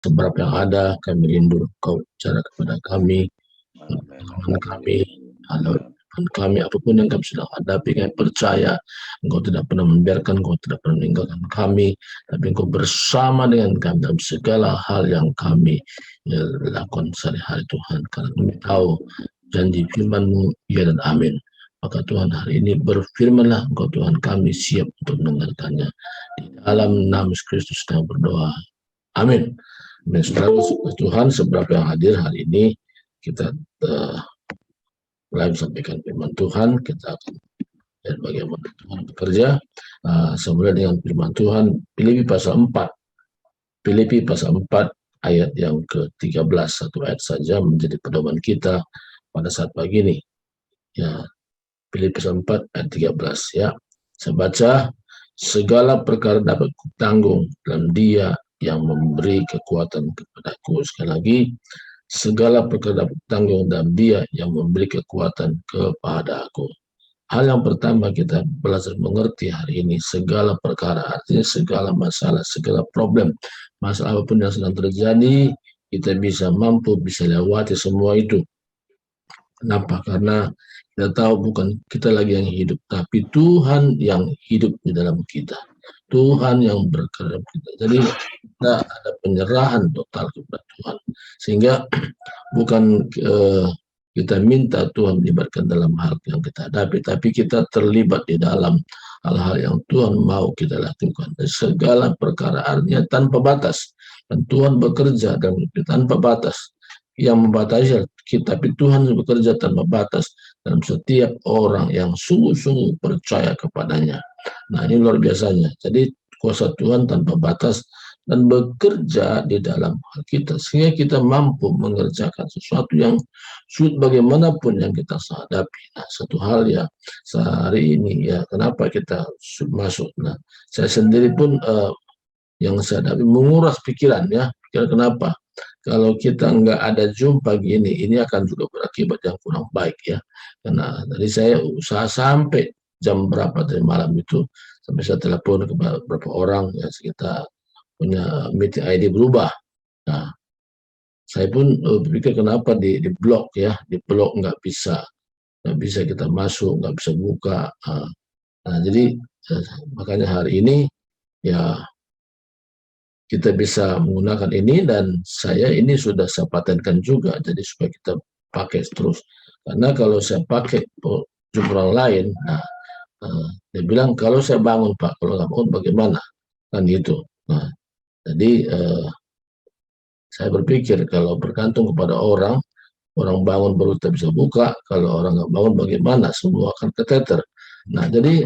seberapa yang ada, kami rindu Engkau bicara kepada kami, Amin. teman kami, teman kami, apapun yang kami sedang hadapi, kami percaya Engkau tidak pernah membiarkan, Engkau tidak pernah meninggalkan kami, tapi Engkau bersama dengan kami dalam segala hal yang kami lakukan sehari-hari Tuhan, karena kami tahu janji firman-Mu ya dan amin. Maka Tuhan hari ini berfirmanlah Engkau Tuhan, kami siap untuk mendengarkannya. Di dalam nama Kristus kami berdoa. Amin. Dan saudara Tuhan, seberapa yang hadir hari ini, kita mulai sampaikan firman Tuhan, kita akan lihat bagaimana Tuhan bekerja. Semula dengan firman Tuhan, Filipi pasal 4. Filipi pasal 4 ayat yang ke-13, satu ayat saja menjadi pedoman kita pada saat pagi ini. Ya, Filipi pasal 4 ayat 13 ya. Saya baca, segala perkara dapat kutanggung dalam Dia yang memberi kekuatan kepadaku. Sekali lagi, segala perkara dapat kutanggung dalam Dia yang memberi kekuatan kepadaku. Hal yang pertama kita belajar mengerti hari ini, segala perkara, artinya segala masalah, segala problem, masalah apapun yang sedang terjadi, kita bisa mampu, bisa lewati semua itu. Kenapa? Karena kita tahu bukan kita lagi yang hidup, tapi Tuhan yang hidup di dalam kita. Tuhan yang bergerak kita. Jadi kita ada penyerahan total kepada Tuhan. Sehingga bukan kita minta Tuhan melibatkan dalam hal yang kita hadapi, tapi kita terlibat di dalam hal-hal yang Tuhan mau kita lakukan. Dan segala perkara artinya tanpa batas. Dan Tuhan bekerja dan tanpa batas. Yang membatasi kita, tapi Tuhan bekerja tanpa batas dalam setiap orang yang sungguh-sungguh percaya kepadanya. Nah, ini luar biasanya. Jadi kuasa Tuhan tanpa batas dan bekerja di dalam hal kita, sehingga kita mampu mengerjakan sesuatu yang sulit bagaimanapun yang kita hadapi. Nah, satu hal ya sehari ini ya, kenapa kita masuk. Nah, saya sendiri pun yang saya hadapi menguras pikiran ya. Pikiran kenapa? Kalau kita nggak ada Zoom pagi ini akan juga berakibat yang kurang baik ya. Karena tadi saya usaha sampai jam berapa dari malam itu, sampai saya telepon ke beberapa orang ya, sekitar punya meeting ID berubah. Nah, saya pun berpikir kenapa di blok ya, di blok nggak bisa kita masuk, nggak bisa buka. Nah, jadi makanya hari ini ya kita bisa menggunakan ini, dan saya ini sudah saya patenkan juga, jadi supaya kita pakai terus. Karena kalau saya pakai orang lain, nah, dia bilang kalau saya bangun Pak, kalau nggak bangun bagaimana? Kan gitu. Nah, jadi saya berpikir kalau bergantung kepada orang bangun baru kita bisa buka, kalau orang nggak bangun bagaimana? Semua akan keteter. Nah, jadi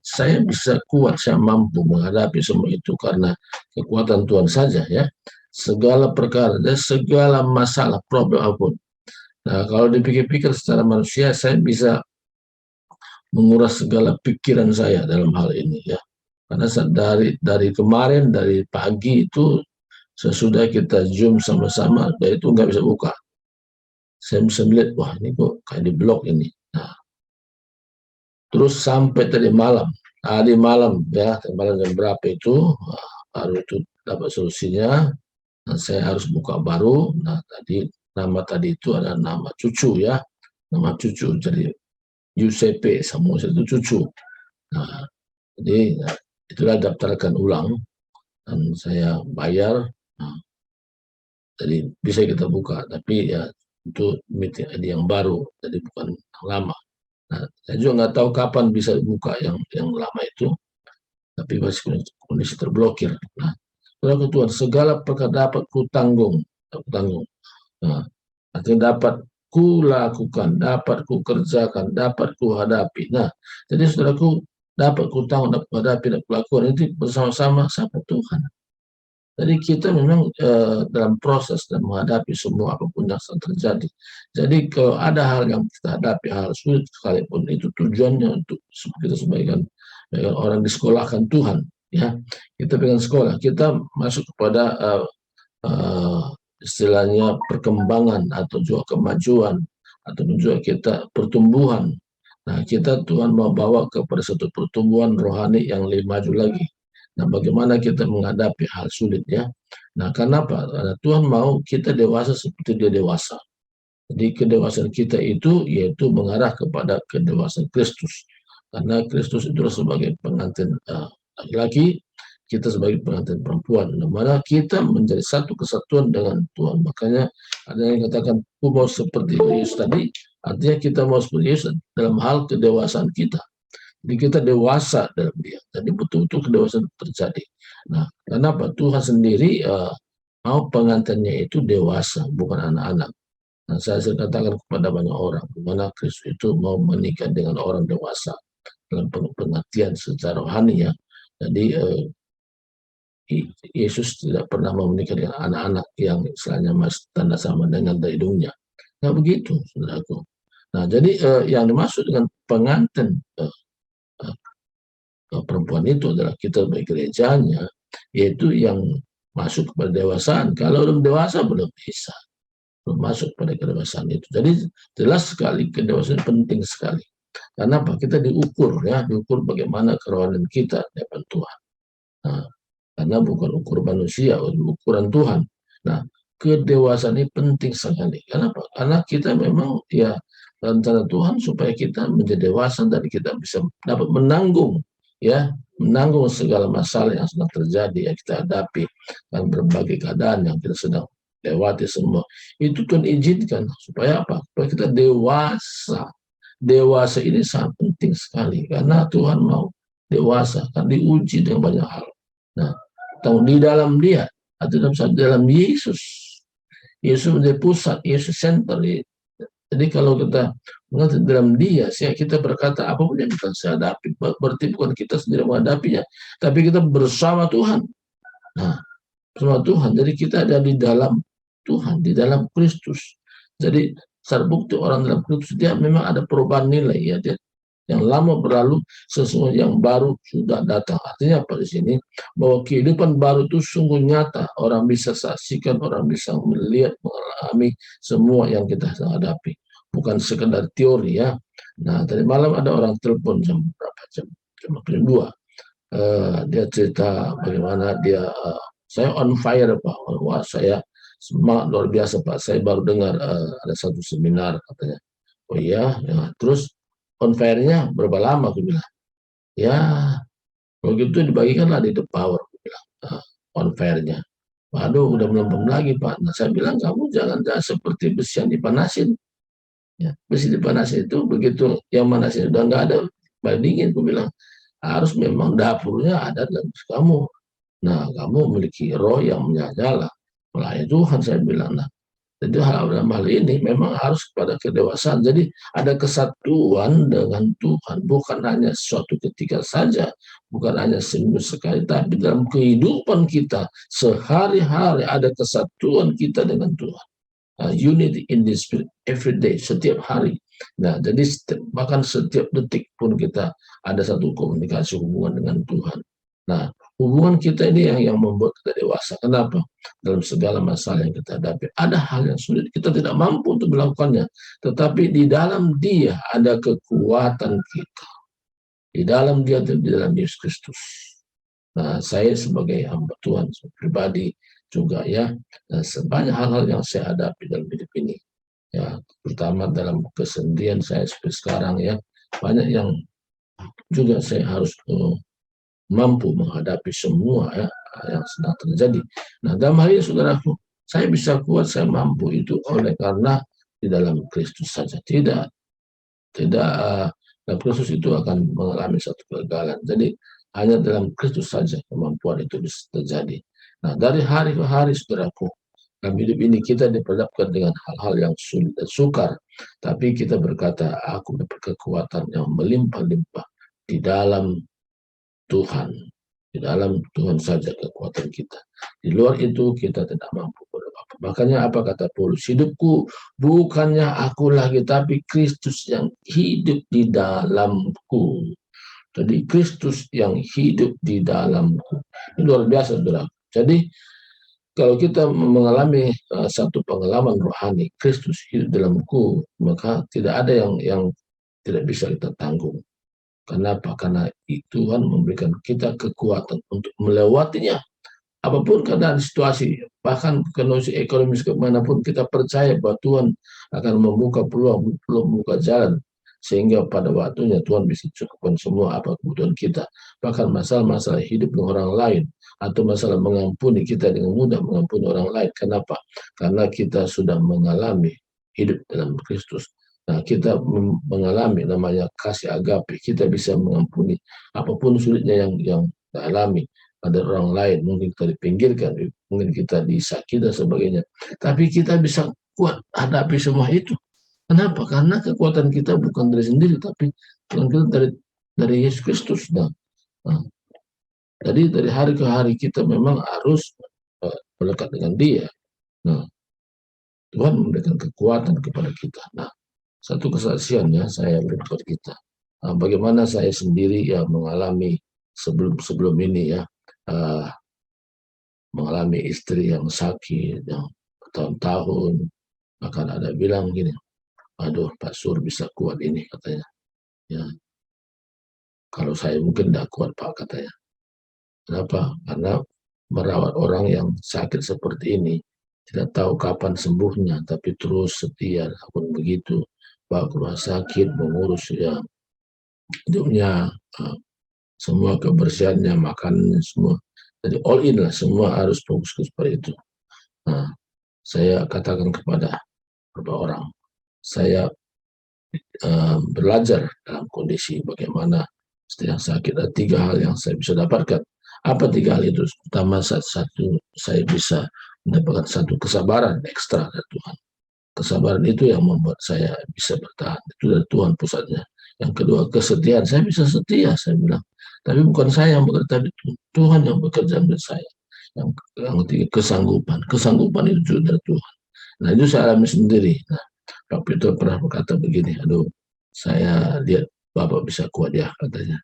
saya bisa kuat, saya mampu menghadapi semua itu karena kekuatan Tuhan saja ya. Segala perkara dan segala masalah, problem apapun. Nah, kalau dipikir-pikir secara manusia, saya bisa menguras segala pikiran saya dalam hal ini ya. Karena dari kemarin, dari pagi itu sesudah kita Zoom sama-sama, dari itu nggak bisa buka. Saya bisa melihat, wah ini kok kayak di blok ini. Nah, terus sampai tadi malam ya, malam jam berapa itu, baru itu dapat solusinya. Nah, saya harus buka baru. Nah, nama tadi itu ada nama cucu ya, nama cucu, jadi Giuseppe Samuel itu cucu. Nah, jadi itulah daftarkan ulang dan saya bayar. Nah, jadi bisa kita buka, tapi ya itu meeting ID yang baru, jadi bukan yang lama. Nah, saya juga nggak tahu kapan bisa buka yang lama itu, tapi masih kondisi terblokir. Nah, Saudara Tuhan, segala perkara dapat ku tanggung. Nah, artinya dapat ku lakukan, dapat ku kerjakan, dapat ku hadapi. Nah, jadi saudaraku, dapat ku tanggung, dapat ku hadapi, dapat ku lakukan, itu bersama-sama sama Tuhan. Jadi kita memang dalam proses dan menghadapi semua apapun yang terjadi. Jadi kalau ada hal yang kita hadapi, hal sulit sekalipun, itu tujuannya untuk kita sebagai orang disekolahkan Tuhan. Ya, kita pengen sekolah, kita masuk kepada istilahnya perkembangan atau juga kemajuan atau juga kita pertumbuhan. Nah, kita Tuhan mau bawa kepada satu pertumbuhan rohani yang lebih maju lagi. Nah, bagaimana kita menghadapi hal sulit ya? Nah, kenapa? Karena Tuhan mau kita dewasa seperti Dia dewasa. Jadi kedewasaan kita itu yaitu mengarah kepada kedewasaan Kristus. Karena Kristus itu sebagai pengantin laki-laki, kita sebagai pengantin perempuan. Di mana kita menjadi satu kesatuan dengan Tuhan. Makanya ada yang katakan, aku mau seperti Yesus tadi, artinya kita mau seperti Yesus dalam hal kedewasaan kita. Jadi kita dewasa dalam Dia. Jadi betul-betul kedewasaan terjadi. Nah, kenapa? Tuhan sendiri mau pengantinnya itu dewasa, bukan anak-anak. Nah, saya katakan kepada banyak orang, di mana Kristus itu mau menikah dengan orang dewasa dalam pengertian secara rohani ya. Jadi Yesus tidak pernah mau menikah dengan anak-anak yang istilahnya mas tanda sama dengan hidungnya. Nah begitu, saudaraku. Nah jadi yang dimaksud dengan pengantin perempuan itu adalah kita sebagai gerejanya, yaitu yang masuk kepada dewasaan. Kalau belum dewasa belum bisa. Belum masuk pada kedewasaan itu. Jadi jelas sekali kedewasaan penting sekali. Karena apa? Kita diukur ya, diukur bagaimana kerohanian kita di hadapan Tuhan. Nah, karena bukan ukur manusia, ukuran Tuhan. Nah, kedewasaan ini penting sekali. Kenapa? Karena kita memang ya rencana Tuhan supaya kita menjadi dewasa dan kita bisa dapat menanggung ya, menanggung segala masalah yang sedang terjadi yang kita hadapi dan berbagai keadaan yang kita sedang lewati semua. Itu Tuhan izinkan supaya apa? Supaya kita dewasa. Dewasa ini sangat penting sekali karena Tuhan mau dewasa kan diuji dengan banyak hal. Nah, di dalam Dia atau dalam Yesus. Yesus menjadi pusat, Yesus center. Jadi kalau kita mengerti dalam Dia, kita berkata apapun yang kita hadapi, berarti bukan kita sendiri menghadapinya, tapi kita bersama Tuhan. Nah, bersama Tuhan. Jadi kita ada di dalam Tuhan, di dalam Kristus. Jadi terbukti orang dalam Kristus dia memang ada perubahan nilai ya, dia yang lama berlalu, sesungguhnya yang baru sudah datang. Artinya apa di sini? Bahwa kehidupan baru itu sungguh nyata. Orang bisa saksikan, orang bisa melihat, mengalami semua yang kita hadapi. Bukan sekedar teori ya. Nah, tadi malam ada orang telepon jam berapa? Jam 2. Dia cerita bagaimana dia, saya on fire Pak. Wah, saya semangat luar biasa Pak. Saya baru dengar ada satu seminar katanya. Oh iya, ya. Terus on fire-nya berapa lama? Aku bilang, ya begitu dibagikanlah di The Power. Aku bilang, on fire-nya. Waduh, udah melempem lagi Pak. Nah, saya bilang kamu jangan seperti besi yang dipanasin. Ya, besi dipanasin itu begitu yang manasin udah nggak ada, bandingin. Aku bilang harus memang dapurnya ada dalam kamu. Nah, kamu memiliki roh yang menyala, melayani Tuhan. Saya bilang, nah, jadi dalam hal ini memang harus kepada kedewasaan. Jadi ada kesatuan dengan Tuhan, bukan hanya suatu ketika saja, bukan hanya seminggu sekali, tapi dalam kehidupan kita sehari-hari ada kesatuan kita dengan Tuhan. Unity in the spirit every day, setiap hari. Nah, jadi bahkan setiap detik pun kita ada satu komunikasi hubungan dengan Tuhan. Nah, hubungan kita ini yang membuat kita dewasa. Kenapa? Dalam segala masalah yang kita hadapi, ada hal yang sulit, kita tidak mampu untuk melakukannya. Tetapi di dalam Dia ada kekuatan kita. Di dalam Dia, di dalam Yesus Kristus. Nah, saya sebagai hamba Tuhan pribadi juga ya, dan sebanyak hal-hal yang saya hadapi dalam hidup ini. Ya, terutama dalam kesendirian saya seperti sekarang ya, banyak yang juga saya harus mampu menghadapi semua ya yang sedang terjadi. Nah, dalam hal ini saudaraku, saya bisa kuat, saya mampu itu oleh karena di dalam Kristus saja. Tidak dalam Kristus itu akan mengalami satu kegagalan. Jadi hanya dalam Kristus saja kemampuan itu bisa terjadi. Nah, dari hari ke hari saudaraku, dalam hidup ini kita diperhadapkan dengan hal-hal yang sulit dan sukar, tapi kita berkata, aku dapat kekuatan yang melimpah-limpah di dalam Tuhan. Di dalam Tuhan saja kekuatan kita. Di luar itu kita tidak mampu berapa. Makanya apa kata Paulus? Hidupku bukannya aku lagi, tapi Kristus yang hidup di dalamku. Jadi Kristus yang hidup di dalamku. Ini luar biasa, saudara. Jadi kalau kita mengalami satu pengalaman rohani, Kristus hidup dalamku, maka tidak ada yang tidak bisa kita tanggung. Kenapa? Karena Tuhan memberikan kita kekuatan untuk melewatinya apapun keadaan situasi, bahkan kondisi ekonomi kemanapun, kita percaya bahwa Tuhan akan membuka peluang, membuka jalan, sehingga pada waktunya Tuhan bisa cukupkan semua apa kebutuhan kita. Bahkan masalah-masalah hidup dengan orang lain, atau masalah mengampuni, kita dengan mudah mengampuni orang lain. Kenapa? Karena kita sudah mengalami hidup dalam Kristus. Nah, kita mengalami namanya kasih agape. Kita bisa mengampuni apapun sulitnya yang kita alami. Ada orang lain, mungkin kita dipinggirkan, mungkin kita disakiti dan sebagainya. Tapi kita bisa kuat hadapi semua itu. Kenapa? Karena kekuatan kita bukan dari sendiri, tapi kekuatan kita dari Yesus Kristus. Nah, jadi dari hari ke hari kita memang harus melekat dengan Dia. Nah, Tuhan memberikan kekuatan kepada kita. Nah, satu kesaksiannya saya berikan kepada kita. Nah, bagaimana saya sendiri ya mengalami sebelum ini ya, uh, mengalami istri yang sakit yang bertahun-tahun. Bahkan ada bilang gini, aduh Pak Sur bisa kuat ini katanya. Ya, kalau saya mungkin tidak kuat Pak katanya. Kenapa? Karena merawat orang yang sakit seperti ini tidak tahu kapan sembuhnya, tapi terus setia. Pun begitu, bawa ke rumah sakit, mengurus ya hidupnya, semua kebersihannya, makanannya semua. Jadi all in lah, semua harus fokus kepada itu. Nah, saya katakan kepada beberapa orang, saya belajar dalam kondisi bagaimana setiap sakit. Ada tiga hal yang saya bisa dapatkan. Apa tiga hal itu? Pertama, satu, saya bisa mendapatkan satu kesabaran ekstra dari Tuhan. Kesabaran itu yang membuat saya bisa bertahan. Itu dari Tuhan pusatnya. Yang kedua, kesetiaan. Saya bisa setia, saya bilang. Tapi bukan saya yang bekerja, tapi Tuhan yang bekerja dengan saya. Yang ketiga, kesanggupan. Kesanggupan itu juga dari Tuhan. Nah, itu saya alami sendiri. Nah, Pak Peter pernah berkata begini, aduh, saya lihat Bapak bisa kuat ya, katanya.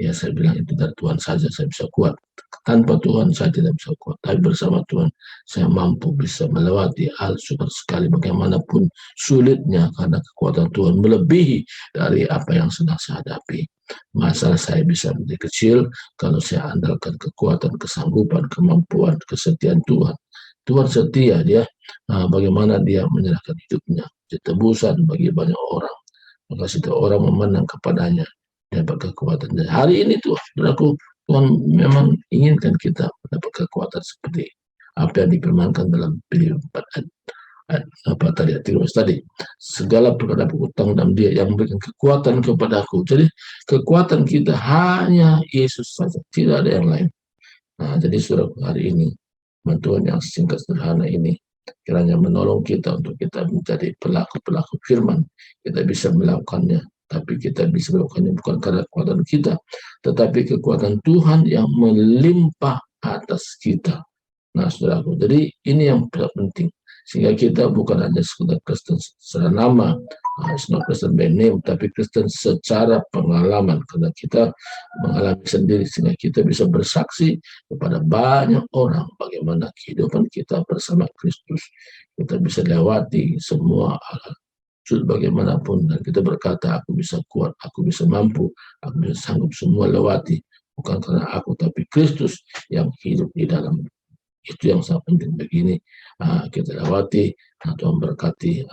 Ya, saya bilang itu dari Tuhan saja saya bisa kuat. Tanpa Tuhan saya tidak bisa kuat. Tapi bersama Tuhan saya mampu bisa melewati hal sukar sekali bagaimanapun sulitnya, karena kekuatan Tuhan melebihi dari apa yang sedang saya hadapi. Masalah saya bisa menjadi kecil kalau saya andalkan kekuatan, kesanggupan, kemampuan, kesetiaan Tuhan. Tuhan setia, dia bagaimana dia menyerahkan hidupnya, tebusan bagi banyak orang. Maka setiap orang memandang kepadanya dapat kekuatan. Dan hari ini tuh, aku Tuhan memang inginkan kita mendapat kekuatan seperti apa yang difirmankan dalam Filipi 4 apa tadi tadi, segala perkara utang dalam Dia yang memberikan kekuatan kepadaku. Jadi kekuatan kita hanya Yesus saja, tidak ada yang lain. Nah, jadi surat hari ini bantuan yang singkat sederhana ini kiranya menolong kita untuk kita menjadi pelaku-pelaku firman. Kita bisa melakukannya, tapi kita bisa melakukannya bukan karena kekuatan kita, tetapi kekuatan Tuhan yang melimpah atas kita. Nah, saudaraku, jadi ini yang penting. Sehingga kita bukan hanya sekedar Kristen secara nama, it's not Kristen by name, tapi Kristen secara pengalaman. Karena kita mengalami sendiri, sehingga kita bisa bersaksi kepada banyak orang bagaimana kehidupan kita bersama Kristus. Kita bisa lewati semua hal-hal sulit bagaimanapun, dan kita berkata, aku bisa kuat, aku bisa mampu, aku bisa sanggup semua lewati. Bukan karena aku, tapi Kristus yang hidup di dalam. Itu yang sangat penting begini kita lewati. Tuhan berkati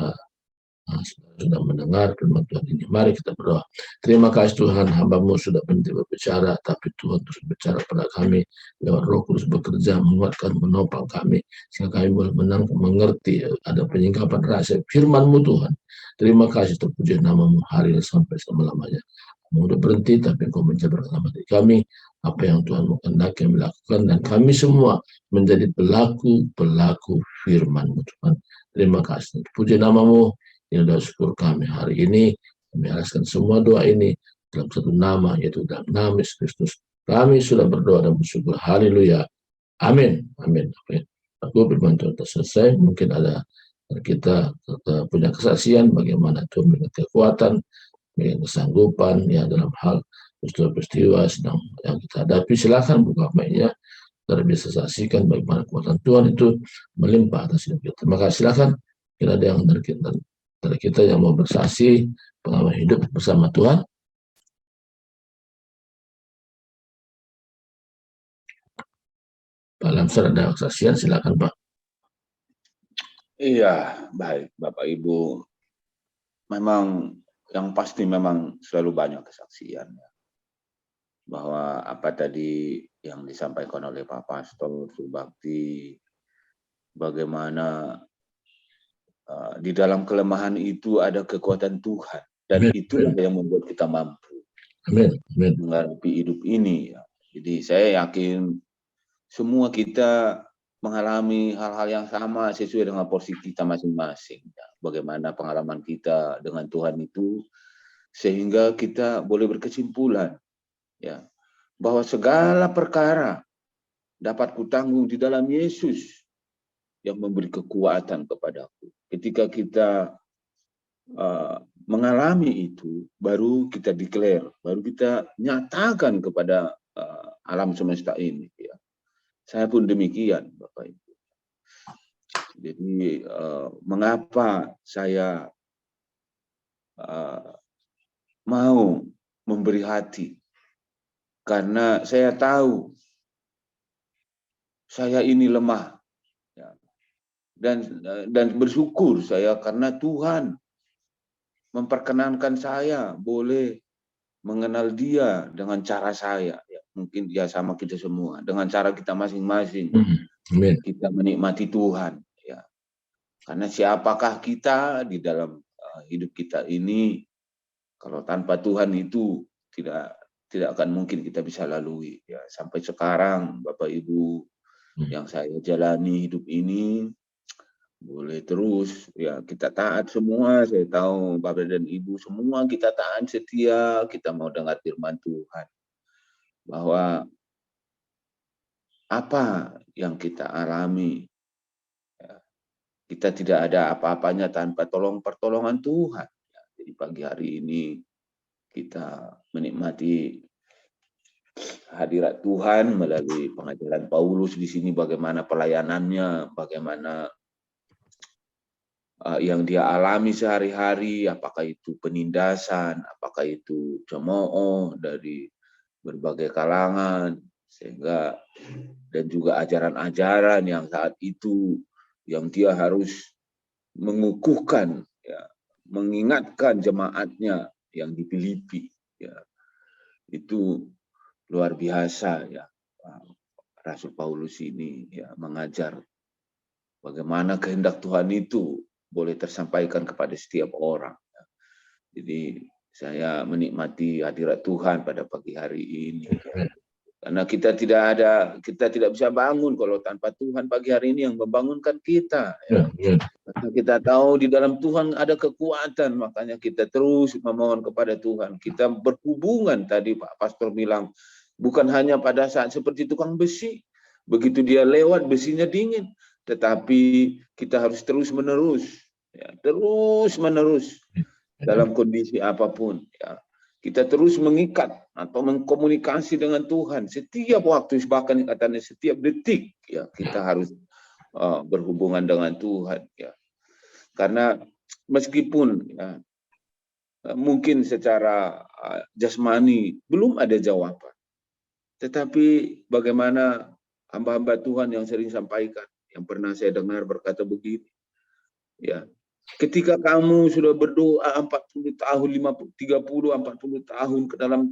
sudah mendengar firman Tuhan ini. Mari kita berdoa. Terima kasih Tuhan, hamba-Mu sudah berhenti berbicara, tapi Tuhan terus berbicara pada kami lewat Roh Kudus, bekerja menguatkan, menopang kami sehingga kami boleh mengerti ada penyingkapan rahasia firman-Mu Tuhan. Terima kasih, terpuji nama-Mu hari ini sampai selama-lamanya. Kamu udah berhenti, tapi Engkau menjabarkan dalam hati kami apa yang Tuhan mau kehendaki melakukan, dan kami semua menjadi pelaku firman-Mu Tuhan. Terima kasih. Puji nama-Mu yang sudah syukur kami hari ini. Kami alaskan semua doa ini dalam satu nama, yaitu dalam nama Yesus Kristus. Kami sudah berdoa dan bersyukur. Haleluya. Amin. Amin. Amin. Aku firman Tuhan selesai. Mungkin ada kita punya kesaksian bagaimana Tuhan memberikan kekuatan, memberikan kesanggupan ya dalam hal peristiwa sedang yang kita hadapi. Silakan buka mic-nya, kita bisa saksikan bagaimana kekuatan Tuhan itu melimpah atas hidup kita. Terima kasih. Silakan. Kira ada yang dari kita yang mau bersaksi pengalaman hidup bersama Tuhan. Pak Lamsar ada kesaksian, silakan Pak. Iya, baik Bapak Ibu. Memang yang pasti memang selalu banyak kesaksian ya. Bahwa apa tadi yang disampaikan oleh Pak Pastor Subakti, bagaimana di dalam kelemahan itu ada kekuatan Tuhan, dan Amin. itulah yang membuat kita mampu Amin. Amin. menghadapi hidup ini ya. Jadi saya yakin semua kita mengalami hal-hal yang sama sesuai dengan porsi kita masing-masing ya. Bagaimana pengalaman kita dengan Tuhan itu, sehingga kita boleh berkesimpulan ya bahwa segala perkara dapat kutanggung di dalam Yesus yang memberi kekuatan kepadaku. Ketika kita mengalami itu, baru kita declare, baru kita nyatakan kepada alam semesta ini. Ya. Saya pun demikian, Bapak Ibu. Jadi mengapa saya mau memberi hati? Karena saya tahu saya ini lemah, ya. Dan bersyukur saya karena Tuhan memperkenankan saya boleh mengenal Dia dengan cara saya, ya. Mungkin ya sama kita semua, dengan cara kita masing-masing. Kita menikmati Tuhan, ya. Karena siapakah kita di dalam hidup kita ini kalau tanpa Tuhan itu tidak akan mungkin kita bisa lalui, ya. Sampai sekarang Bapak Ibu yang saya jalani hidup ini, boleh terus ya kita taat semua. Saya tahu Bapak dan Ibu semua kita taat setia, kita mau dengar firman Tuhan bahwa apa yang kita alami ya, kita tidak ada apa-apanya tanpa pertolongan Tuhan ya. Jadi pagi hari ini kita menikmati hadirat Tuhan melalui pengajaran Paulus di sini, bagaimana pelayanannya, bagaimana yang dia alami sehari-hari, apakah itu penindasan, apakah itu cemooh dari berbagai kalangan, sehingga dan juga ajaran-ajaran yang saat itu yang dia harus mengukuhkan, ya, mengingatkan jemaatnya yang di Filipi, ya, itu luar biasa ya. Rasul Paulus ini ya mengajar bagaimana kehendak Tuhan itu boleh tersampaikan kepada setiap orang. Jadi saya menikmati hadirat Tuhan pada pagi hari ini. Karena kita tidak bisa bangun kalau tanpa Tuhan pagi hari ini yang membangunkan kita. Ya. Karena kita tahu di dalam Tuhan ada kekuatan, makanya kita terus memohon kepada Tuhan. Kita berhubungan, tadi Pak Pastor bilang, bukan hanya pada saat seperti tukang besi, begitu dia lewat besinya dingin, tetapi kita harus terus-menerus, ya, terus-menerus dalam kondisi apapun. Ya. Kita terus mengikat atau mengkomunikasi dengan Tuhan setiap waktu, bahkan katanya setiap detik. Ya, kita harus berhubungan dengan Tuhan. Ya. Karena meskipun ya, mungkin secara jasmani belum ada jawaban, tetapi bagaimana hamba-hamba Tuhan yang sering sampaikan, yang pernah saya dengar berkata begini, ya, ketika kamu sudah berdoa 40 tahun, 50, 30, 40 tahun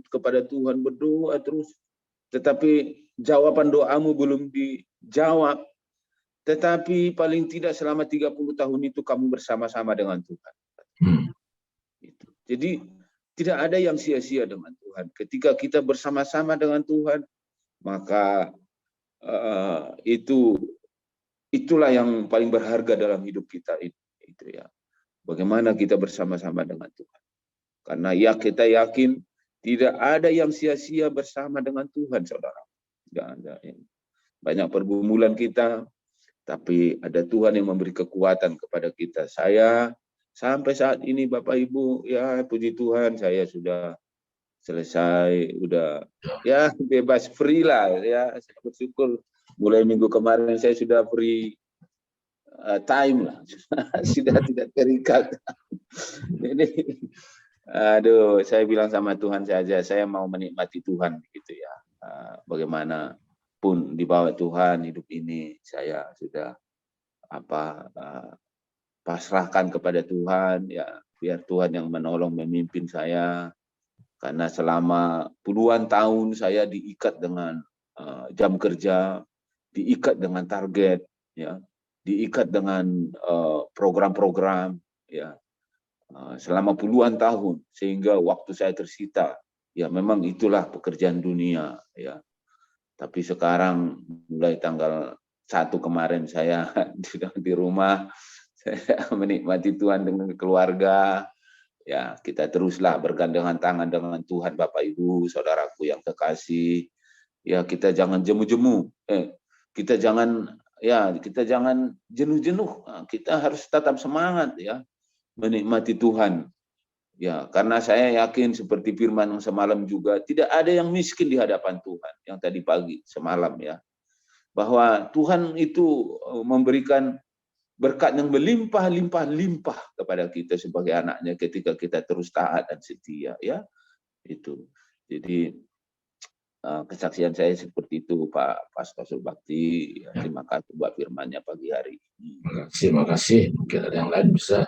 kepada Tuhan, berdoa terus, tetapi jawaban doamu belum dijawab, tetapi paling tidak selama 30 tahun itu kamu bersama-sama dengan Tuhan. Jadi tidak ada yang sia-sia dengan Tuhan. Ketika kita bersama-sama dengan Tuhan, maka itulah yang paling berharga dalam hidup kita itu ya. Bagaimana kita bersama-sama dengan Tuhan. Karena ya kita yakin tidak ada yang sia-sia bersama dengan Tuhan, saudara. Tidak ada. Banyak pergumulan kita, tapi ada Tuhan yang memberi kekuatan kepada kita. Saya sampai saat ini Bapak Ibu, ya puji Tuhan, saya sudah selesai, udah ya bebas, free lah ya. Saya bersyukur mulai minggu kemarin saya sudah free time lah, sudah tidak terikat. Jadi aduh, saya bilang sama Tuhan saja, saya mau menikmati Tuhan gitu ya. Bagaimana pun dibawa Tuhan hidup ini, saya sudah pasrahkan kepada Tuhan, ya biar Tuhan yang menolong memimpin saya, karena selama puluhan tahun saya diikat dengan jam kerja, diikat dengan target, ya, diikat dengan program-program, ya, selama puluhan tahun, sehingga waktu saya tersita. Ya memang itulah pekerjaan dunia, ya. Tapi sekarang mulai tanggal 1 kemarin saya di rumah, saya menikmati Tuhan dengan keluarga. Ya, kita teruslah bergandengan tangan dengan Tuhan, Bapak Ibu, saudaraku yang terkasih. Ya, kita jangan jemu-jemu. Kita jangan jenuh-jenuh. Kita harus tetap semangat, ya, menikmati Tuhan. Ya, karena saya yakin seperti firman yang semalam juga, tidak ada yang miskin di hadapan Tuhan, yang tadi pagi semalam, ya. Bahwa Tuhan itu memberikan berkat yang berlimpah-limpah kepada kita sebagai anaknya ketika kita terus taat dan setia, ya. Itu. Jadi kesaksian saya seperti itu, Pak Pastor Bakti. Ya, terima kasih buat firman-Nya pagi hari ini. Terima kasih. Mungkin ada yang lain bisa